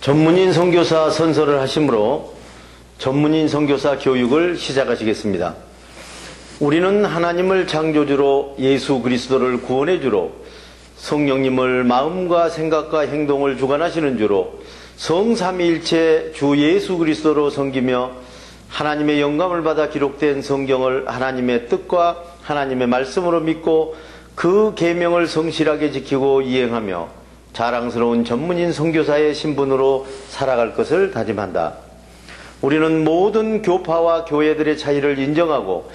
전문인 선교사 선서를 하심으로 전문인 선교사 교육을 시작하시겠습니다. 우리는 하나님을 창조주로 예수 그리스도를 구원해주로 성령님을 마음과 생각과 행동을 주관하시는 주로 성삼위일체 주 예수 그리스도로 섬기며 하나님의 영감을 받아 기록된 성경을 하나님의 뜻과 하나님의 말씀으로 믿고 그 계명을 성실하게 지키고 이행하며 자랑스러운 전문인 선교사의 신분으로 살아갈 것을 다짐한다. 우리는 모든 교파와 교회들의 차이를 인정하고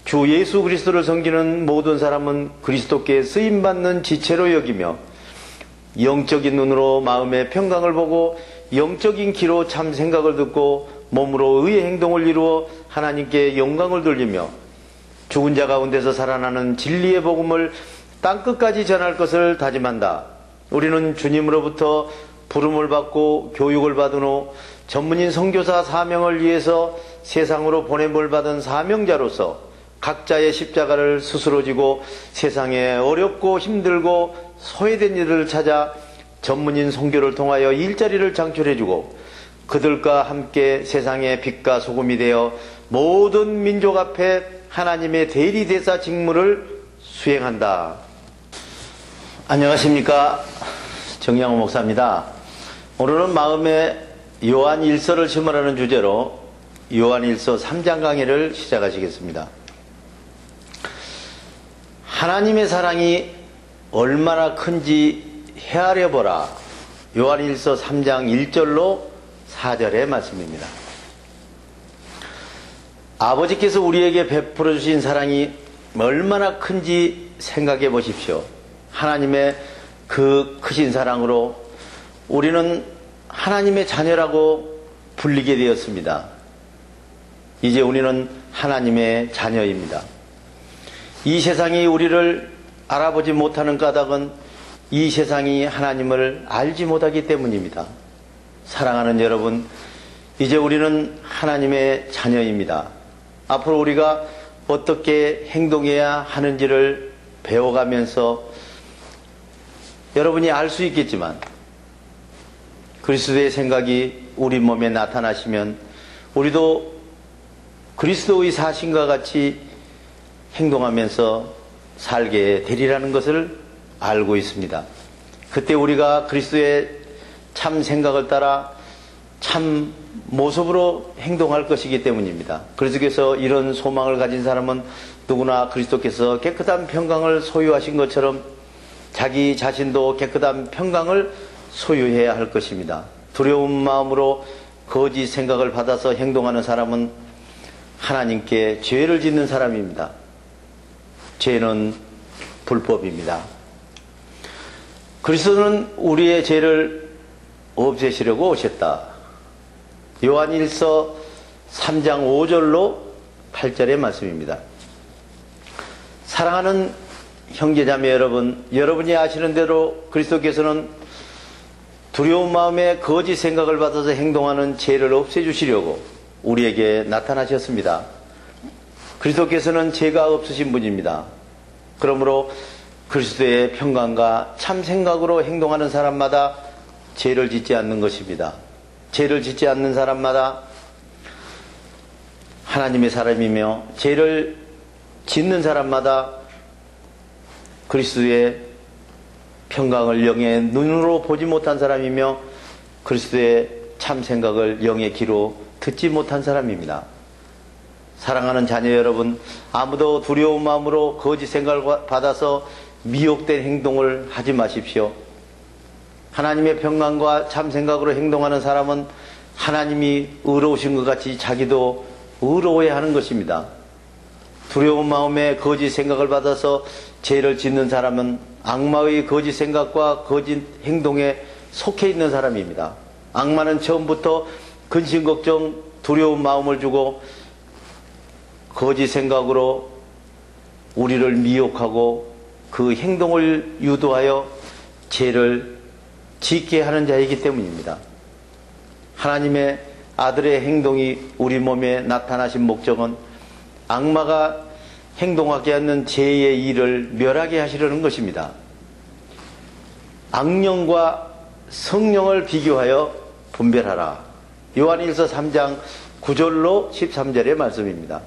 주 예수 그리스도를 섬기는 모든 사람은 그리스도께 쓰임받는 지체로 여기며 영적인 눈으로 마음의 평강을 보고 영적인 귀로 참 생각을 듣고 몸으로 의의 행동을 이루어 하나님께 영광을 돌리며 죽은 자 가운데서 살아나는 진리의 복음을 땅끝까지 전할 것을 다짐한다. 우리는 주님으로부터 부름을 받고 교육을 받은 후 전문인 선교사 사명을 위해서 세상으로 보냄을 받은 사명자로서 각자의 십자가를 스스로 지고 세상에 어렵고 힘들고 소외된 이들을 찾아 전문인 선교를 통하여 일자리를 창출해주고 그들과 함께 세상의 빛과 소금이 되어 모든 민족 앞에 하나님의 대리대사 직무를 수행한다. 안녕하십니까, 정양호 목사입니다. 오늘은 마음에 요한일서를 심으라는 주제로 요한일서 3장 강의를 시작하시겠습니다. 하나님의 사랑이 얼마나 큰지 헤아려 보라. 요한일서 3장 1절로 4절의 말씀입니다. 아버지께서 우리에게 베풀어 주신 사랑이 얼마나 큰지 생각해 보십시오. 하나님의 그 크신 사랑으로 우리는 하나님의 자녀라고 불리게 되었습니다. 이제 우리는 하나님의 자녀입니다. 이 세상이 우리를 알아보지 못하는 까닭은 이 세상이 하나님을 알지 못하기 때문입니다. 사랑하는 여러분, 이제 우리는 하나님의 자녀입니다. 앞으로 우리가 어떻게 행동해야 하는지를 배워가면서 여러분이 알 수 있겠지만 그리스도의 생각이 우리 몸에 나타나시면 우리도 그리스도의 사신과 같이 행동하면서 살게 되리라는 것을 알고 있습니다. 그때 우리가 그리스도의 참 생각을 따라 참 모습으로 행동할 것이기 때문입니다. 그리스도께서 이런 소망을 가진 사람은 누구나 그리스도께서 깨끗한 평강을 소유하신 것처럼 자기 자신도 깨끗한 평강을 소유해야 할 것입니다. 두려운 마음으로 거짓 생각을 받아서 행동하는 사람은 하나님께 죄를 짓는 사람입니다. 죄는 불법입니다. 그리스도는 우리의 죄를 없애시려고 오셨다. 요한일서 3장 5절로 8절의 말씀입니다. 사랑하는 형제자매 여러분, 여러분이 아시는 대로 그리스도께서는 두려운 마음에 거짓 생각을 받아서 행동하는 죄를 없애주시려고 우리에게 나타나셨습니다. 그리스도께서는 죄가 없으신 분입니다. 그러므로 그리스도의 평강과 참 생각으로 행동하는 사람마다 죄를 짓지 않는 것입니다. 죄를 짓지 않는 사람마다 하나님의 사람이며 죄를 짓는 사람마다 그리스도의 평강을 영의 눈으로 보지 못한 사람이며 그리스도의 참 생각을 영의 귀로 듣지 못한 사람입니다. 사랑하는 자녀 여러분, 아무도 두려운 마음으로 거짓 생각을 받아서 미혹된 행동을 하지 마십시오. 하나님의 평강과 참 생각으로 행동하는 사람은 하나님이 의로우신 것 같이 자기도 의로워야 하는 것입니다. 두려운 마음에 거짓 생각을 받아서 죄를 짓는 사람은 악마의 거짓 생각과 거짓 행동에 속해 있는 사람입니다. 악마는 처음부터 근심 걱정 두려운 마음을 주고 거짓 생각으로 우리를 미혹하고 그 행동을 유도하여 죄를 짓게 하는 자이기 때문입니다. 하나님의 아들의 행동이 우리 몸에 나타나신 목적은 악마가 행동하게 하는 죄의 일을 멸하게 하시려는 것입니다. 악령과 성령을 비교하여 분별하라. 요한일서 3장 9절로 13절의 말씀입니다.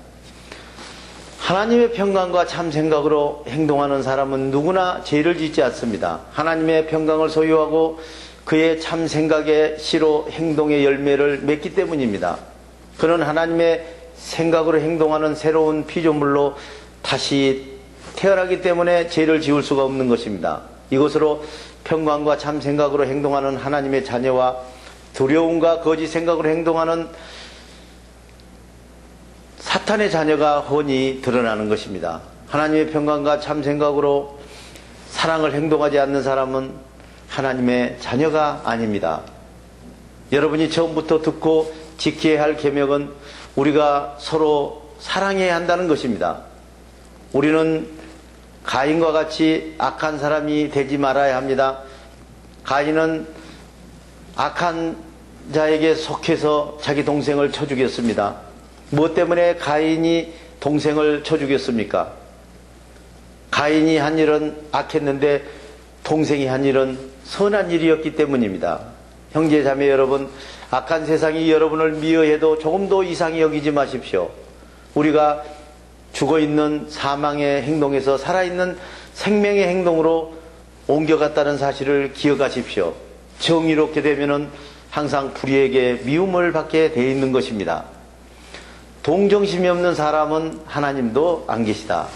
하나님의 평강과 참 생각으로 행동하는 사람은 누구나 죄를 짓지 않습니다. 하나님의 평강을 소유하고 그의 참 생각의 시로 행동의 열매를 맺기 때문입니다. 그는 하나님의 생각으로 행동하는 새로운 피조물로 다시 태어나기 때문에 죄를 지을 수가 없는 것입니다. 이것으로 평강과 참 생각으로 행동하는 하나님의 자녀와 두려움과 거짓 생각으로 행동하는 사탄의 자녀가 훤히 드러나는 것입니다. 하나님의 평강과 참 생각으로 사랑을 행동하지 않는 사람은 하나님의 자녀가 아닙니다. 여러분이 처음부터 듣고 지켜야 할 계명은 우리가 서로 사랑해야 한다는 것입니다. 우리는 가인과 같이 악한 사람이 되지 말아야 합니다. 가인은 악한 자에게 속해서 자기 동생을 쳐 죽였습니다. 무엇 때문에 가인이 동생을 쳐 죽였습니까? 가인이 한 일은 악했는데 동생이 한 일은 선한 일이었기 때문입니다. 형제 자매 여러분, 악한 세상이 여러분을 미워해도 조금도 이상히 여기지 마십시오. 우리가 죽어있는 사망의 행동에서 살아있는 생명의 행동으로 옮겨갔다는 사실을 기억하십시오. 정의롭게 되면은 항상 불의에게 미움을 받게 되어 있는 것입니다. 동정심이 없는 사람은 하나님도 안 계시다.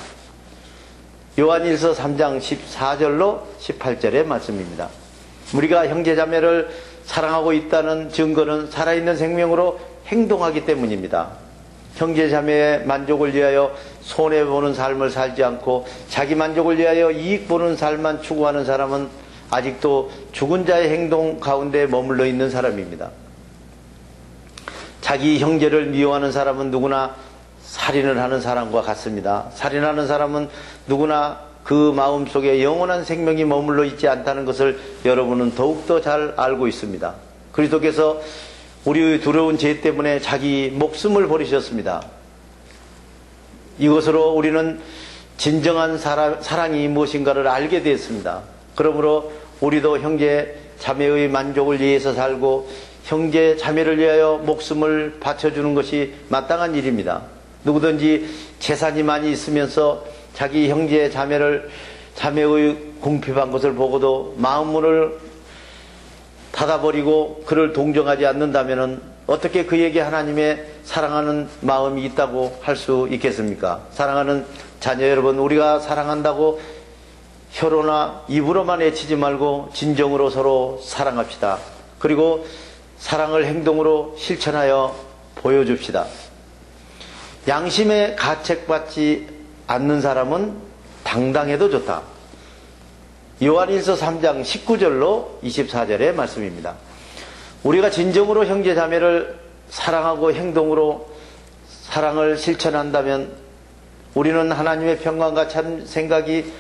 요한일서 3장 14절로 18절의 말씀입니다. 우리가 형제자매를 사랑하고 있다는 증거는 살아있는 생명으로 행동하기 때문입니다. 형제자매의 만족을 위하여 손해보는 삶을 살지 않고 자기 만족을 위하여 이익 보는 삶만 추구하는 사람은 아직도 죽은 자의 행동 가운데 머물러 있는 사람입니다. 자기 형제를 미워하는 사람은 누구나 살인을 하는 사람과 같습니다. 살인하는 사람은 누구나 그 마음속에 영원한 생명이 머물러 있지 않다는 것을 여러분은 더욱더 잘 알고 있습니다. 그리스도께서 우리의 두려운 죄 때문에 자기 목숨을 버리셨습니다. 이것으로 우리는 진정한 사랑이 무엇인가를 알게 되었습니다. 그러므로 우리도 형제 자매의 만족을 위해서 살고 형제 자매를 위하여 목숨을 바쳐주는 것이 마땅한 일입니다. 누구든지 재산이 많이 있으면서 자기 형제 자매의 궁핍한 것을 보고도 마음문을 닫아버리고 그를 동정하지 않는다면 어떻게 그에게 하나님의 사랑하는 마음이 있다고 할 수 있겠습니까? 사랑하는 자녀 여러분, 우리가 사랑한다고 혀로나 입으로만 외치지 말고 진정으로 서로 사랑합시다. 그리고 사랑을 행동으로 실천하여 보여줍시다. 양심에 가책받지 않는 사람은 당당해도 좋다. 요한일서 3장 19절로 24절의 말씀입니다. 우리가 진정으로 형제 자매를 사랑하고 행동으로 사랑을 실천한다면 우리는 하나님의 평강과 참 생각이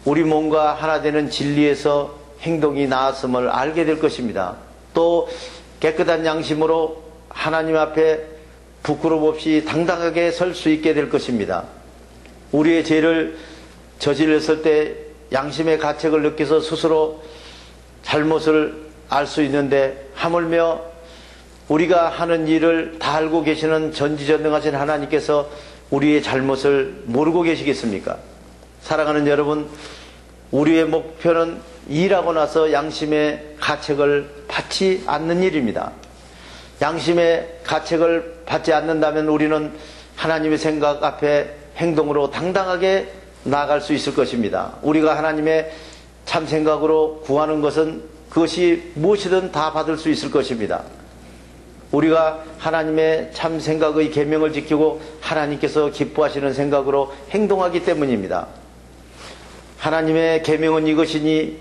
우리 몸과 하나 되는 진리에서 행동이 나았음을 알게 될 것입니다. 또 깨끗한 양심으로 하나님 앞에 부끄럼 없이 당당하게 설 수 있게 될 것입니다. 우리의 죄를 저질렀을 때 양심의 가책을 느껴서 스스로 잘못을 알 수 있는데 하물며 우리가 하는 일을 다 알고 계시는 전지전능하신 하나님께서 우리의 잘못을 모르고 계시겠습니까? 사랑하는 여러분, 우리의 목표는 일하고 나서 양심의 가책을 받지 않는 일입니다. 양심의 가책을 받지 않는다면 우리는 하나님의 생각 앞에 행동으로 당당하게 나아갈 수 있을 것입니다. 우리가 하나님의 참 생각으로 구하는 것은 그것이 무엇이든 다 받을 수 있을 것입니다. 우리가 하나님의 참 생각의 계명을 지키고 하나님께서 기뻐하시는 생각으로 행동하기 때문입니다. 하나님의 계명은 이것이니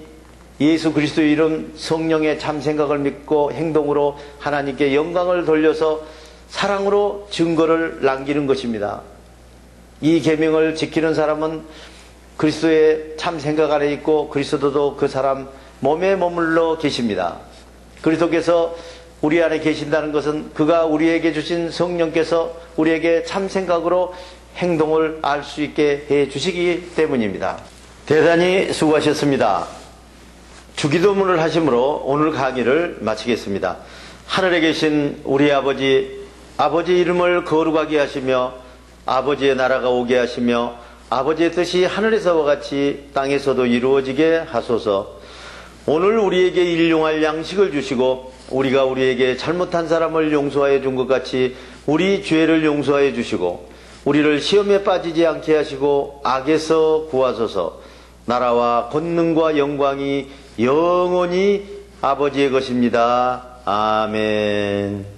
예수 그리스도의 이름 성령의 참 생각을 믿고 행동으로 하나님께 영광을 돌려서 사랑으로 증거를 남기는 것입니다. 이 계명을 지키는 사람은 그리스도의 참 생각 아래 있고 그리스도도 그 사람 몸에 머물러 계십니다. 그리스도께서 우리 안에 계신다는 것은 그가 우리에게 주신 성령께서 우리에게 참 생각으로 행동을 알 수 있게 해 주시기 때문입니다. 대단히 수고하셨습니다. 주기도문을 하심으로 오늘 강의를 마치겠습니다. 하늘에 계신 우리 아버지, 아버지 이름을 거룩하게 하시며 아버지의 나라가 오게 하시며 아버지의 뜻이 하늘에서와 같이 땅에서도 이루어지게 하소서. 오늘 우리에게 일용할 양식을 주시고 우리가 우리에게 잘못한 사람을 용서하여 준 것 같이 우리 죄를 용서하여 주시고 우리를 시험에 빠지지 않게 하시고 악에서 구하소서. 나라와 권능과 영광이 영원히 아버지의 것입니다. 아멘.